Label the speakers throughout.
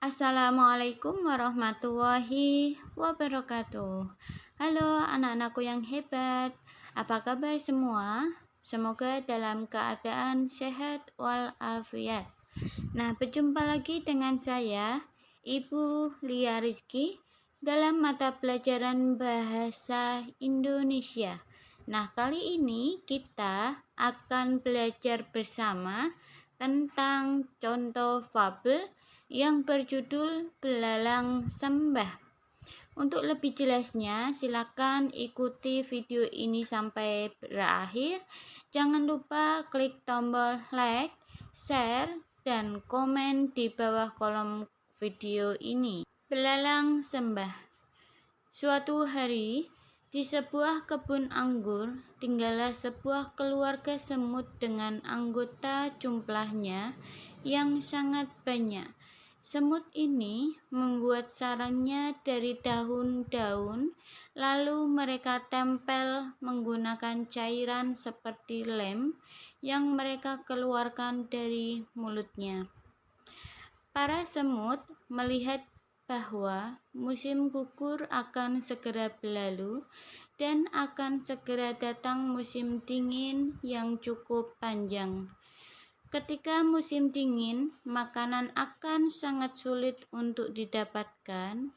Speaker 1: Assalamualaikum warahmatullahi wabarakatuh. Halo anak-anakku yang hebat, apa kabar semua? Semoga dalam keadaan sehat walafiat. Nah, berjumpa lagi dengan saya, Ibu Lia Rizky, dalam mata pelajaran Bahasa Indonesia. Nah, kali ini kita akan belajar bersama tentang contoh fabel yang berjudul Belalang Sembah. Untuk lebih jelasnya, silakan ikuti video ini sampai berakhir. Jangan lupa klik tombol like, share, dan komen di bawah kolom video ini. Belalang Sembah. Suatu hari, di sebuah kebun anggur, tinggallah sebuah keluarga semut dengan anggota jumlahnya yang sangat banyak. Semut ini membuat sarangnya dari daun-daun, lalu mereka tempel menggunakan cairan seperti lem yang mereka keluarkan dari mulutnya. Para semut melihat bahwa musim gugur akan segera berlalu dan akan segera datang musim dingin yang cukup panjang. Ketika musim dingin, makanan akan sangat sulit untuk didapatkan,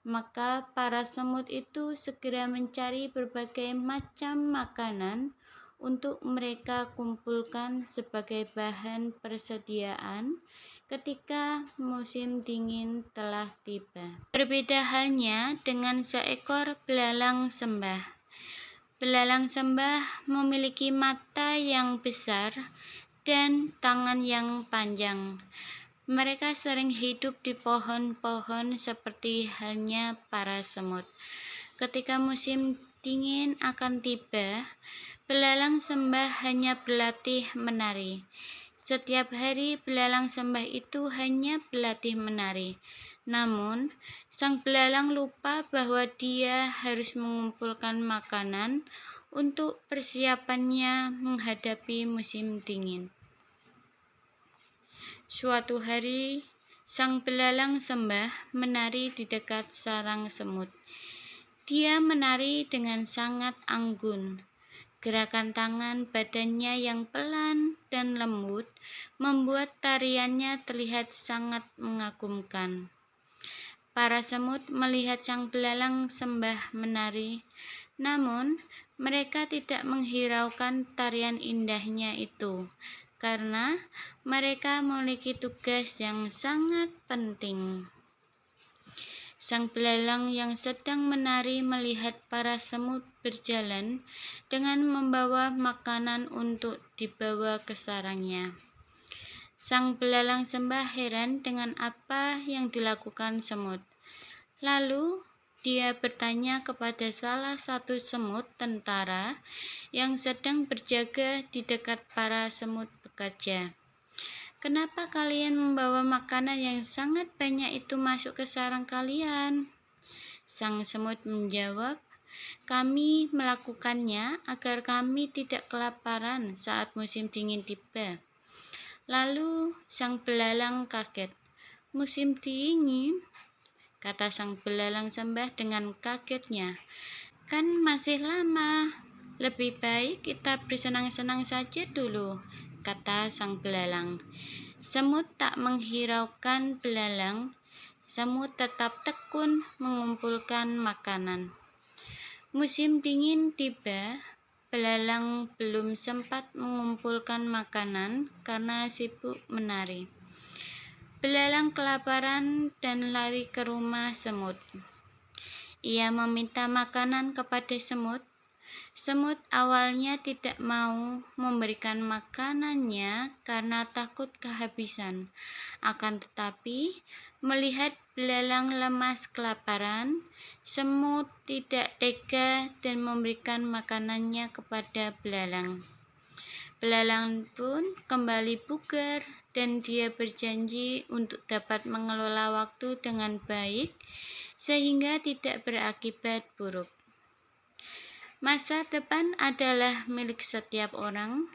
Speaker 1: maka para semut itu segera mencari berbagai macam makanan untuk mereka kumpulkan sebagai bahan persediaan ketika musim dingin telah tiba. Berbeda halnya dengan seekor belalang sembah. Belalang sembah memiliki mata yang besar dan tangan yang panjang. Mereka sering hidup di pohon-pohon seperti halnya para semut. Ketika musim dingin akan tiba, belalang sembah hanya berlatih menari. Setiap hari belalang sembah itu hanya berlatih menari. Namun, sang belalang lupa bahwa dia harus mengumpulkan makanan untuk persiapannya menghadapi musim dingin. Suatu hari, sang belalang sembah menari di dekat sarang semut. Dia menari dengan sangat anggun. Gerakan tangan badannya yang pelan dan lembut membuat tariannya terlihat sangat mengagumkan. Para semut melihat sang belalang sembah menari, namun mereka tidak menghiraukan tarian indahnya itu, karena mereka memiliki tugas yang sangat penting. Sang belalang yang sedang menari melihat para semut berjalan dengan membawa makanan untuk dibawa ke sarangnya. Sang belalang sembah heran dengan apa yang dilakukan semut. Lalu dia bertanya kepada salah satu semut tentara yang sedang berjaga di dekat para semut bekerja. "Kenapa kalian membawa makanan yang sangat banyak itu masuk ke sarang kalian?" Sang semut menjawab, "Kami melakukannya agar kami tidak kelaparan saat musim dingin tiba." Lalu sang belalang kaget. "Musim dingin?" kata sang belalang sembah dengan kagetnya. "Kan masih lama. Lebih baik kita bersenang-senang saja dulu," kata sang belalang. Semut tak menghiraukan belalang. Semut tetap tekun mengumpulkan makanan. Musim dingin tiba. Belalang belum sempat mengumpulkan makanan karena sibuk menari. Belalang kelaparan dan lari ke rumah semut. Ia meminta makanan kepada semut. Semut awalnya tidak mau memberikan makanannya karena takut kehabisan. Akan tetapi, melihat belalang lemas kelaparan, semut tidak tega dan memberikan makanannya kepada belalang. Belalang pun kembali bugar dan dia berjanji untuk dapat mengelola waktu dengan baik sehingga tidak berakibat buruk. Masa depan adalah milik setiap orang,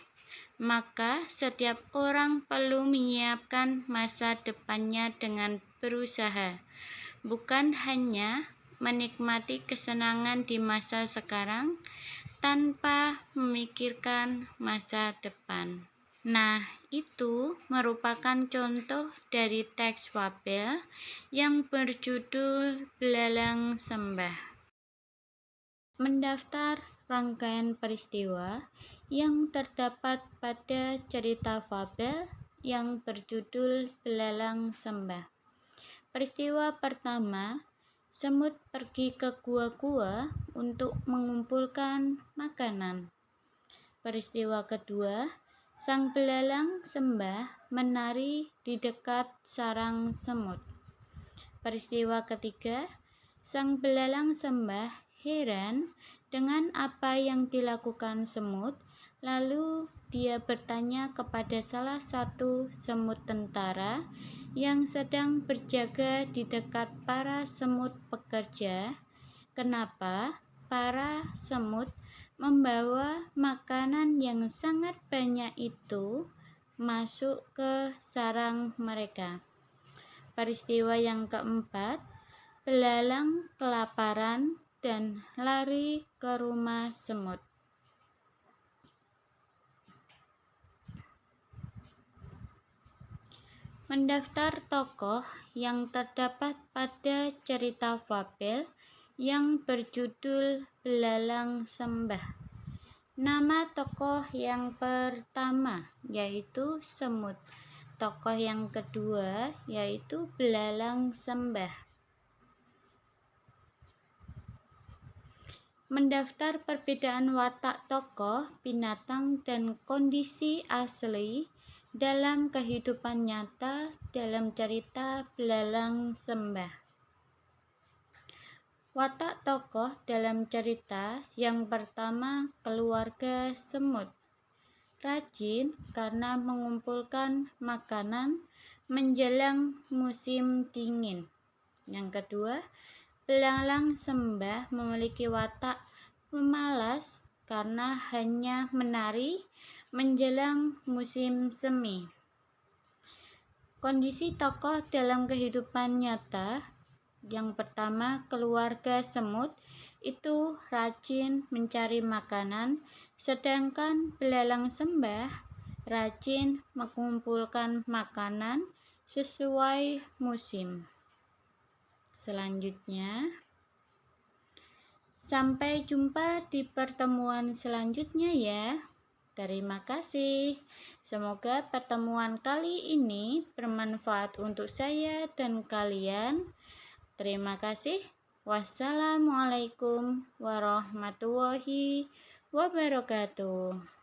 Speaker 1: maka setiap orang perlu menyiapkan masa depannya dengan berusaha, bukan hanya menikmati kesenangan di masa sekarang tanpa memikirkan masa depan. Nah, itu merupakan contoh dari teks fabel yang berjudul Belalang Sembah. Mendaftar rangkaian peristiwa yang terdapat pada cerita fabel yang berjudul Belalang Sembah. Peristiwa pertama, semut pergi ke gua-gua untuk mengumpulkan makanan. Peristiwa kedua, sang belalang sembah menari di dekat sarang semut. Peristiwa ketiga, sang belalang sembah heran dengan apa yang dilakukan semut, lalu dia bertanya kepada salah satu semut tentara yang sedang berjaga di dekat para semut pekerja, kenapa para semut membawa makanan yang sangat banyak itu masuk ke sarang mereka. Peristiwa yang keempat, belalang kelaparan dan lari ke rumah semut. Mendaftar tokoh yang terdapat pada cerita fabel yang berjudul Belalang Sembah. Nama tokoh yang pertama yaitu semut. Tokoh yang kedua yaitu belalang sembah. Mendaftar perbedaan watak tokoh, binatang, dan kondisi asli dalam kehidupan nyata dalam cerita Belalang Sembah. Watak tokoh dalam cerita yang pertama, keluarga semut. Rajin karena mengumpulkan makanan menjelang musim dingin. Yang kedua, belalang sembah memiliki watak pemalas karena hanya menari menjelang musim semi. Kondisi tokoh dalam kehidupan nyata, yang pertama, keluarga semut itu rajin mencari makanan, sedangkan belalang sembah rajin mengumpulkan makanan sesuai musim. Selanjutnya, sampai jumpa di pertemuan selanjutnya ya. Terima kasih. Semoga pertemuan kali ini bermanfaat untuk saya dan kalian. Terima kasih. Wassalamualaikum warahmatullahi wabarakatuh.